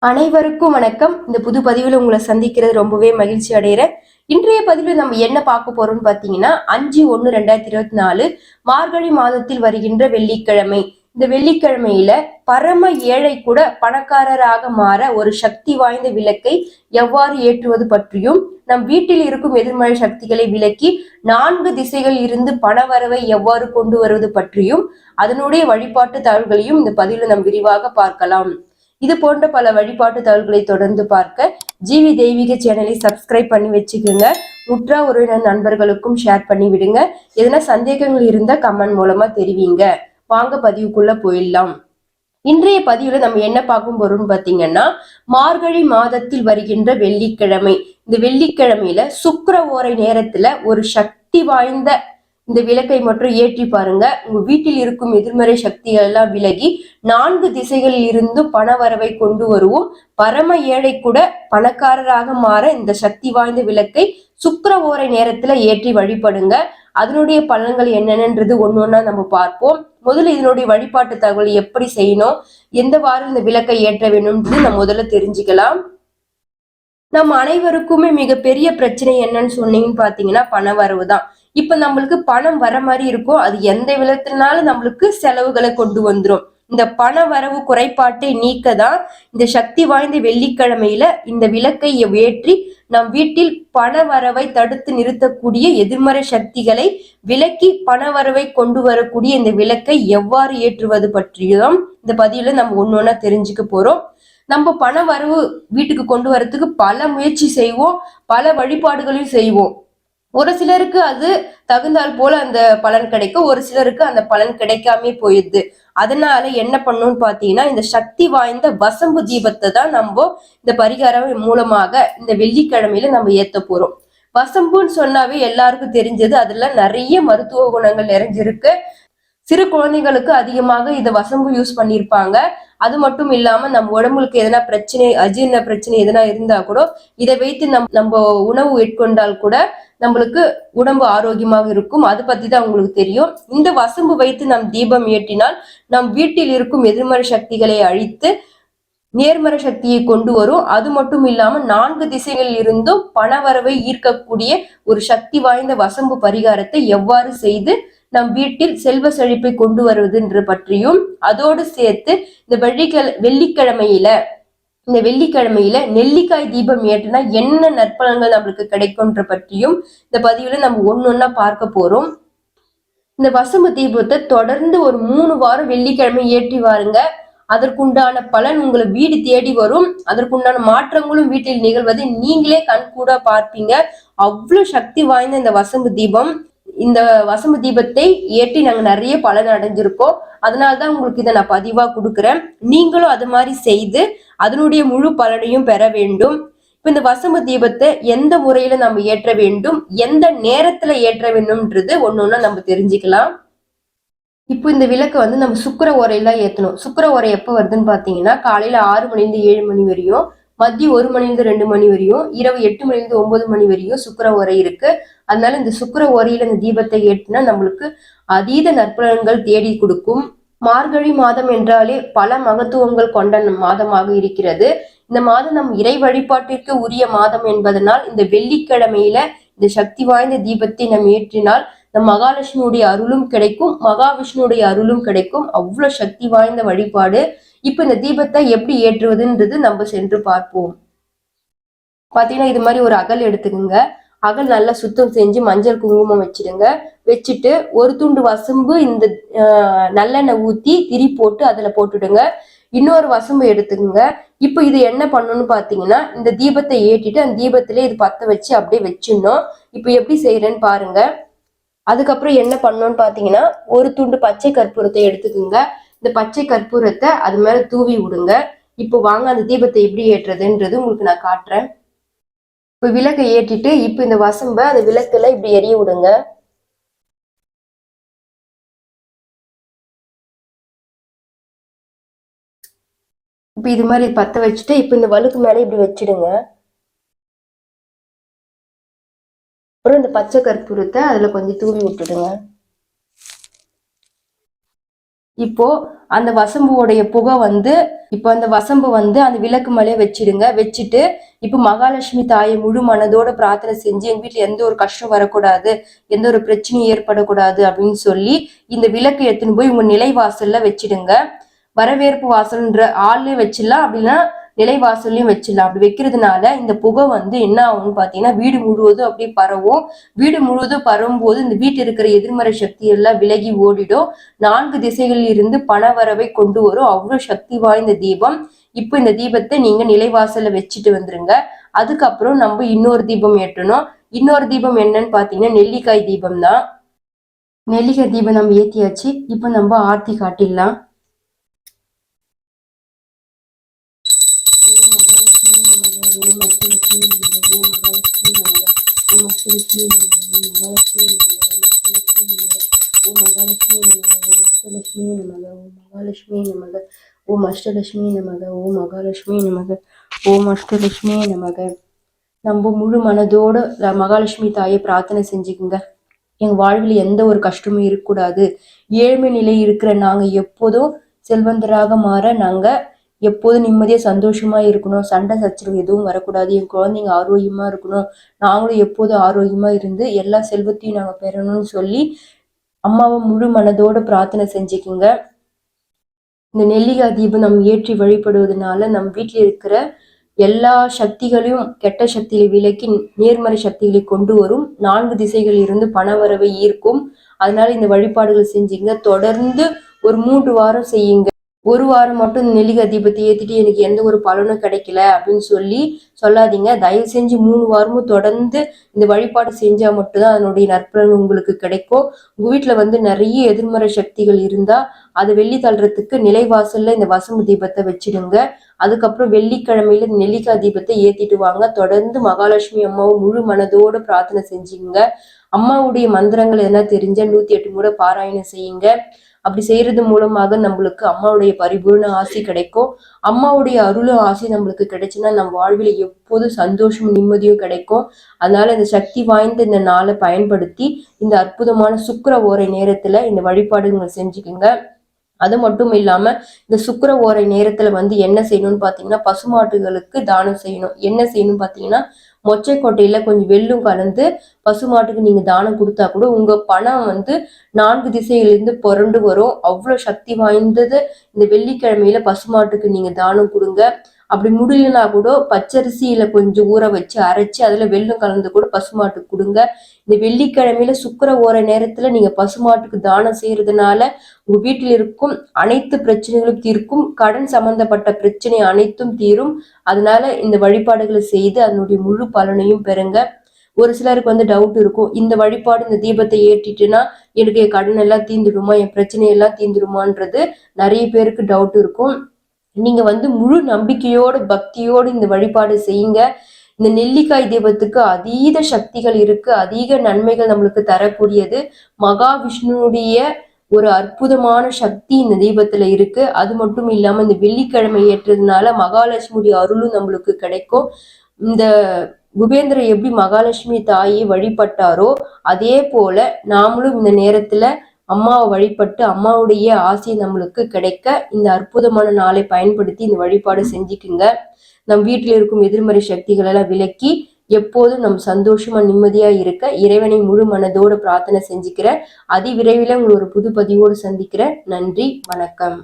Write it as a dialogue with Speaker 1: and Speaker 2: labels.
Speaker 1: அனைவருக்கும் வணக்கம். இந்த புது பதிவில் உங்களை சந்திக்கிறது ரொம்பவே மகிழ்ச்சி அடைகிறேன். இன்றைய பதிவில் நம்ம என்ன பார்க்க போறோம்னு பாத்தீங்கன்னா 5/1/2024 மார்கழி மாதத்தில் வருகின்ற வெள்ளிக்கிழமை. இந்த வெள்ளிக்கிழமையில பரம ஏழை கூட பணக்காரராக மாற ஒரு சக்தி வாய்ந்த விளக்கை எவ்வாறு ஏற்றுவது பற்றியும், நம் வீட்டில் இருக்கும் எதிர்மறை சக்திகளை விலக்கி 4 திசைகள் இருந்து பணவரவை எவ்வாறு கொண்டு வருவது பற்றியும் அதனுடைய வழிபாட்டு தகவல்களையும் இந்த பதிவில் நாம் விரிவாக பார்க்கலாம். இது போன்ற பல வழிபாட்டு தகவல்களை தொடர்ந்து பார்க்க ஜிவி தெய்வீக சேனலை சப்ஸ்கிரைப் பண்ணி வச்சுக்கோங்க. முற்றா உறவினர் நண்பர்களுக்கும் ஷேர் பண்ணி விடுங்க. எதனா சந்தேகங்கள் இருந்தா கமெண்ட் மூலமா தெரிவிங்க. வாங்க பதிவுக்குள்ள போயிடலாம். இன்றைய பதிவுல நம்ம என்ன பார்க்கும் போறோம்னு பாத்தீங்கன்னா, மார்கழி மாதத்தில் வருகின்ற வெள்ளிக்கிழமை. இந்த வெள்ளிக்கிழமையில சுக்கிர ஓரை நேரத்துல ஒரு சக்தி வாய்ந்த இந்த விளக்கை மட்டும் ஏற்றி பாருங்க. உங்க வீட்டில் இருக்கும் எதிர்மறை சக்திகள் எல்லாம் விலகி 4 திசைகளில் இருந்து பண வரவை கொண்டு வருவோம். பரம ஏழை கூட பணக்காரராக மாற இந்த சக்தி வாய்ந்த விளக்கை சுக்கிர ஓரை நேரத்துல ஏற்றி வழிபடுங்க. அதனுடைய பலன்கள் என்னென்னன்றது ஒன்னொன்னா நம்ம பார்ப்போம். முதல்ல இதனுடைய வழிபாட்டு தகவல் எப்படி செய்யணும், எந்த வாரம் இந்த விளக்கை ஏற்ற வேணும்ன்றது நம்ம முதல்ல தெரிஞ்சுக்கலாம். நம்ம அனைவருக்குமே மிகப்பெரிய பிரச்சனை என்னன்னு சொன்னீங்கன்னு பாத்தீங்கன்னா பண வரவு தான். இப்ப நம்மளுக்கு பணம் வர மாதிரி இருக்கும், அது எந்த விதத்தினாலும் நம்மளுக்கு செலவுகளை கொண்டு வந்துரும். இந்த பண வரவு குறைபாட்டை நீக்க தான் இந்த சக்தி வாய்ந்த வெள்ளிக்கிழமையில இந்த விளக்கை ஏற்றி நம் வீட்டில் பண வரவை தடுத்து நிறுத்தக்கூடிய எதிர்மறை சக்திகளை விலக்கி பண வரவை கொண்டு வரக்கூடிய இந்த விளக்கை எவ்வாறு ஏற்றுவது பற்றியும் இந்த பதிவுல நம்ம ஒன்னொன்னா தெரிஞ்சுக்க போறோம். நம்ம பண வரவு வீட்டுக்கு கொண்டு வரதுக்கு பல முயற்சி செய்வோம், பல வழிபாடுகளையும் செய்வோம். ஒரு சிலருக்கு அது தகுந்தால் போல அந்த பலன் கிடைக்கும், ஒரு சிலருக்கு அந்த பலன் கிடைக்காம போயிடுது. அதனால என்ன பண்ணணும்னு பாத்தீங்கன்னா, இந்த சக்தி வாய்ந்த வசம்பு தீபத்தை தான் நம்ம இந்த பரிகாரம் மூலமாக இந்த வெள்ளிக்கிழமையில நம்ம ஏத்த போறோம். வசம்புன்னு சொன்னாவே எல்லாருக்கும் தெரிஞ்சது, அதுல நிறைய மருத்துவ குணங்கள் நிறைஞ்சிருக்கு. சிறு குழந்தைகளுக்கு அதிகமாக இதை வசம்பு யூஸ் பண்ணியிருப்பாங்க. அது மட்டும் இல்லாம நம்ம உடம்புக்கு எதனா பிரச்சனை, அஜீர்ண பிரச்சனை எதனா இருந்தா கூட இதை வைத்து நம்ம உணவு உட்கொண்டால் கூட நம்மளுக்கு உடம்பு ஆரோக்கியமாக இருக்கும். அது பத்தி தான் உங்களுக்கு தெரியும். இந்த வசம்பு வைத்து நம் தீபம் ஏற்றினால் நம் வீட்டில் இருக்கும் எதிர்மறை சக்திகளை அழித்து நேர்மறை சக்தியை கொண்டு வரும். அது மட்டும் இல்லாம 4 திசைகளில் இருந்தும் பணவரவை ஈர்க்கக்கூடிய ஒரு சக்தி வாய்ந்த வசம்பு பரிகாரத்தை எவ்வாறு செய்து நம் வீட்டில் செல்வ செழிப்பை கொண்டு வருவதுன்ற பற்றியும், அதோடு சேர்த்து இந்த வெள்ளிக்கிழமையில நெல்லிக்காய் தீபம் ஏற்றினா என்ன நற்பலன்கள் நம்மளுக்கு கிடைக்கும்ன்ற பற்றியும் இந்த பதிவுல நம்ம ஒன்னொன்னா பார்க்க போறோம். இந்த வசம்பு தீபத்தை தொடர்ந்து ஒரு 3 வாரம் வெள்ளிக்கிழமை ஏற்றி வாருங்க. அதற்குண்டான பலன் உங்களை வீடு தேடி வரும். அதற்குண்டான மாற்றங்களும் வீட்டில் நிகழ்வதை நீங்களே கண்கூடா பார்ப்பீங்க. அவ்வளவு சக்தி வாய்ந்த இந்த வசம்பு தீபம். இந்த வசம்பு தீபத்தை ஏற்றி நாங்க நிறைய பலன் அடைஞ்சிருக்கோம். அதனால்தான் உங்களுக்கு இதை நான் பதிவா கொடுக்குறேன். நீங்களும் அது மாதிரி செய்து அதனுடைய முழு பலனையும் பெற வேண்டும். இப்ப இந்த வசம்பு தீபத்தை எந்த முறையில நம்ம ஏற்ற வேண்டும், எந்த நேரத்துல ஏற்ற வேண்டும்ன்றது ஒன்னொன்னா நம்ம தெரிஞ்சுக்கலாம். இப்போ இந்த விளக்கை நம்ம சுக்கிர ஓரையெல்லாம் ஏத்தணும். சுக்கிர ஓரை எப்ப வருதுன்னு பாத்தீங்கன்னா, காலையில 6 மணிலிருந்து 7 மணி வரையும், மதியம் 1 மணிலிருந்து 2 மணி வரையும், இரவு 8 மணிலிருந்து 9 மணி வரையும் சுக்கிர ஓரை இருக்கு. அதனால இந்த சுக்கிர ஓரையில இந்த தீபத்தை ஏற்றினா நம்மளுக்கு அதீத நற்பலன்கள் தேடி கொடுக்கும். மார்கழி மாதம் என்றாலே பல மகத்துவங்கள் கொண்ட மாதமாக இருக்கிறது. இந்த மாதம் நம் இறை வழிபாட்டிற்கு உரிய மாதம் என்பதனால் இந்த வெள்ளிக்கிழமையில இந்த சக்தி வாய்ந்த தீபத்தை நாம் ஏற்றினால் நம் மகாலட்சுமியுடைய அருளும் கிடைக்கும், மகாவிஷ்ணுடைய அருளும் கிடைக்கும். அவ்வளவு சக்தி வாய்ந்த வழிபாடு. இப்ப இந்த தீபத்தை எப்படி ஏற்றுவதுன்றது நம்ம சென்று பார்ப்போம். பாத்தீங்கன்னா இது மாதிரி ஒரு அகல் எடுத்துக்கோங்க. அகல் நல்லா சுத்தம் செஞ்சு மஞ்சள் குங்குமம் வச்சிடுங்க. வச்சுட்டு ஒரு துண்டு வசம்பு இந்த நல்லெண்ணெய் ஊத்தி திரி போட்டு அதுல போட்டுடுங்க. இன்னொரு வசம்பு எடுத்துக்கோங்க. இப்ப இது என்ன பண்ணணும்னு பாத்தீங்கன்னா, இந்த தீபத்தை ஏற்றிட்டு அந்த தீபத்திலே இது பத்த வச்சு அப்படியே வச்சிடணும். இப்ப எப்படி செய்யறேன்னு பாருங்க. அதுக்கப்புறம் என்ன பண்ணணும்னு பாத்தீங்கன்னா, ஒரு துண்டு பச்சை கற்பூரத்தை எடுத்துக்கோங்க. இந்த பச்சை கற்பூரத்தை அது மேல தூவி விடுங்க. இப்போ வாங்க அந்த தீபத்தை எப்படி ஏற்றுறதுன்றது உங்களுக்கு நான் காட்டுறேன். இப்ப விளக்கை ஏற்றிட்டு இப்ப இந்த வசம்ப அந்த விளக்குல இப்படி எரிய விடுங்க. இப்ப இது மாதிரி பத்த வச்சுட்டு இப்ப இந்த வழுக்கு மேல இப்படி வச்சிடுங்க. அப்புறம் இந்த பச்சை கற்பூரத்தை அதுல கொஞ்சம் தூவி விட்டுடுங்க. இப்போ அந்த வசம்புவோடைய புகை வந்து இப்போ அந்த வசம்பு வந்து அந்த விளக்கு மேலே வச்சிடுங்க. வச்சுட்டு இப்போ மகாலட்சுமி தாயை முழு மனதோட பிரார்த்தனை செஞ்சு எங்க வீட்டுல எந்த ஒரு கஷ்டம் வரக்கூடாது, எந்த ஒரு பிரச்சனையும் ஏற்படக்கூடாது அப்படின்னு சொல்லி இந்த விளக்கு எடுத்துன்னு போய் உங்க நிலைவாசல்ல வச்சிடுங்க. வரவேற்பு வாசல்ன்ற ஆள்லயே வச்சிடலாம், அப்படின்னா நிலைவாசல்லையும் வச்சிடலாம். அப்படி வைக்கிறதுனால இந்த புகை வந்து என்ன ஆகும்னு பாத்தீங்கன்னா வீடு முழுவதும் அப்படியே பரவும். வீடு முழுவதும் பரவும் போது இந்த வீட்டில் இருக்கிற எதிர்மறை சக்தி எல்லாம் விலகி ஓடிடும். 4 திசைகளில் இருந்து பண வரவை கொண்டு வரும். அவ்வளவு சக்தி வாய்ந்த தீபம். இப்ப இந்த தீபத்தை நீங்க நிலைவாசல்ல வச்சுட்டு வந்துருங்க. அதுக்கப்புறம் நம்ம இன்னொரு தீபம் ஏற்றணும். இன்னொரு தீபம் என்னன்னு பாத்தீங்கன்னா நெல்லிக்காய் தீபம் தான். நெல்லிக்காய் தீபம் நம்ம ஏத்தியாச்சு. இப்ப நம்ம ஆர்த்தி காட்டிடலாம். மகாலட்சுமி நமக. ஓம் அஷ்டலட்சுமி நமக. ஓம் மகாலட்சுமி நமக. ஓம் அஷ்டலட்சுமி நமக. நம்ம முழு மனதோட மகாலட்சுமி தாயை பிரார்த்தனை செஞ்சுக்குங்க. எங்க வாழ்வில் எந்த ஒரு கஷ்டமும் இருக்கக்கூடாது. ஏழ்மை நிலை இருக்கிற நாங்க எப்போதும் செல்வந்தராக மாற நாங்க எப்போதும் நிம்மதியா சந்தோஷமா இருக்கணும். சண்டை சச்சரவு எதுவும் வரக்கூடாது. என் குழந்தைங்க ஆரோக்கியமா இருக்கணும். நாங்களும் எப்போதும் ஆரோக்கியமா இருந்து எல்லா செல்வத்தையும் நாங்க பெறணும்னு சொல்லி அம்மாவை முழு மனதோட பிரார்த்தனை செஞ்சுக்குங்க. இந்த நெல்லிக்காய் தீபம் நம்ம ஏற்றி வழிபடுவதனால நம் வீட்டில் இருக்கிற எல்லா சக்திகளையும் கெட்ட சக்திகளை விலக்கி நேர்மறை சக்திகளை கொண்டு வரும். 4 திசைகளில் இருந்து பணவரவை ஈர்க்கும். அதனால இந்த வழிபாடுகள் செஞ்சீங்க. தொடர்ந்து ஒரு 3 வாரம் செய்யுங்க. ஒரு வாரம் மட்டும் நெல்லிக்காய் தீபத்தை ஏத்திட்டு எனக்கு எந்த ஒரு பலனும் கிடைக்கல அப்படின்னு சொல்லி சொல்லாதீங்க. தயவு செஞ்சு 3 வாரமும் தொடர்ந்து இந்த வழிபாடு செஞ்சா மட்டும்தான் அதனுடைய நற்பலன் உங்களுக்கு கிடைக்கும். உங்க வீட்டுல வந்து நிறைய எதிர்மறை சக்திகள் இருந்தா அதை வெள்ளி தள்ளுறதுக்கு நிலைவாசல்ல இந்த வசம்பு தீபத்தை வச்சிடுங்க. அதுக்கப்புறம் வெள்ளிக்கிழமையில நெல்லிக்காய் தீபத்தை ஏத்திட்டு வாங்க. தொடர்ந்து மகாலட்சுமி அம்மாவை முழு மனதோட பிரார்த்தனை செஞ்சுங்க. அம்மாவுடைய மந்திரங்கள் எதனா தெரிஞ்ச 108 முறை பாராயணம் செய்யுங்க. அப்படி செய்யறது மூலமாக நம்மளுக்கு அம்மாவுடைய பரிபூர்ண ஆசி கிடைக்கும். அம்மாவுடைய அருளும் ஆசி நம்மளுக்கு கிடைச்சுன்னா நம்ம வாழ்வில் எப்போதும் சந்தோஷமும் நிம்மதியும் கிடைக்கும். அதனால இந்த சக்தி வாய்ந்த இந்த நாளை பயன்படுத்தி இந்த அற்புதமான சுக்கிர ஓரை நேரத்துல இந்த வழிபாடுகளை செஞ்சுக்குங்க. அது மட்டும் இல்லாம இந்த சுக்கிர ஓரை நேரத்துல வந்து என்ன செய்யணும்னு பாத்தீங்கன்னா பசுமாட்டுகளுக்கு தானம் செய்யணும். என்ன செய்யணும்னு பாத்தீங்கன்னா மொச்சை கொட்டையில கொஞ்சம் வெல்லும் கலந்து பசுமாட்டுக்கு நீங்க தானம் கொடுத்தா கூட உங்க பணம் வந்து 4 திசையிலிருந்து புரண்டு வரும். அவ்வளவு சக்தி வாய்ந்தது. இந்த வெள்ளிக்கிழமையில பசுமாட்டுக்கு நீங்க தானம் கொடுங்க. அப்படி முடியலனா கூட பச்சரிசியில கொஞ்சம் ஊற வச்சு அரைச்சு அதுல வெல்லம் கலந்து கூட பசுமாட்டுக்கு கொடுங்க. இந்த வெள்ளிக்கிழமையில சுக்கிர ஓர நேரத்துல நீங்க பசுமாட்டுக்கு தானம் செய்யறதுனால உங்க வீட்டில் இருக்கும் அனைத்து பிரச்சனைகளும் தீர்க்கும். கடன் சம்பந்தப்பட்ட பிரச்சனை அனைத்தும் தீரும். அதனால இந்த வழிபாடுகளை செய்து அதனுடைய முழு பலனையும் பெறுங்க. ஒரு சிலருக்கு வந்து டவுட் இருக்கும், இந்த வழிபாடு இந்த தீபத்தை ஏற்றிட்டுனா எனக்கு என் கடன் எல்லாம் தீந்துடுமா, என் பிரச்சனை எல்லாம் தீந்துடுமான்றது நிறைய பேருக்கு டவுட் இருக்கும். நீங்க வந்து முழு நம்பிக்கையோடு பக்தியோடு இந்த வழிபாடு செய்யுங்க. இந்த நெல்லிக்காய் தீபத்துக்கு அதீத சக்திகள் இருக்கு. அதிக நன்மைகள் நம்மளுக்கு தரக்கூடியது. மகாவிஷ்ணுடைய ஒரு அற்புதமான சக்தி இந்த தீபத்துல இருக்கு. அது மட்டும் இல்லாம இந்த வெள்ளிக்கிழமை ஏற்றதுனால மகாலட்சுமியுடைய அருளும் நம்மளுக்கு கிடைக்கும். இந்த குபேந்திரர் எப்படி மகாலட்சுமி தாயை வழிபட்டாரோ அதே போல நாமளும் இந்த நேரத்துல அம்மாவை வழிபட்டு அம்மாவுடைய ஆசை நம்மளுக்கு கிடைக்க இந்த அற்புதமான நாளை பயன்படுத்தி இந்த வழிபாடு செஞ்சுக்குங்க. நம் வீட்டில் இருக்கும் எதிர்மறை சக்திகள் எல்லாம் விலக்கி எப்போதும் நம் சந்தோஷமா நிம்மதியா இருக்க இறைவனை முழு மனதோடு பிரார்த்தனை செஞ்சுக்கிறேன். அதிவிரைவில் உங்களை ஒரு புது பதிவோடு சந்திக்கிறேன். நன்றி, வணக்கம்.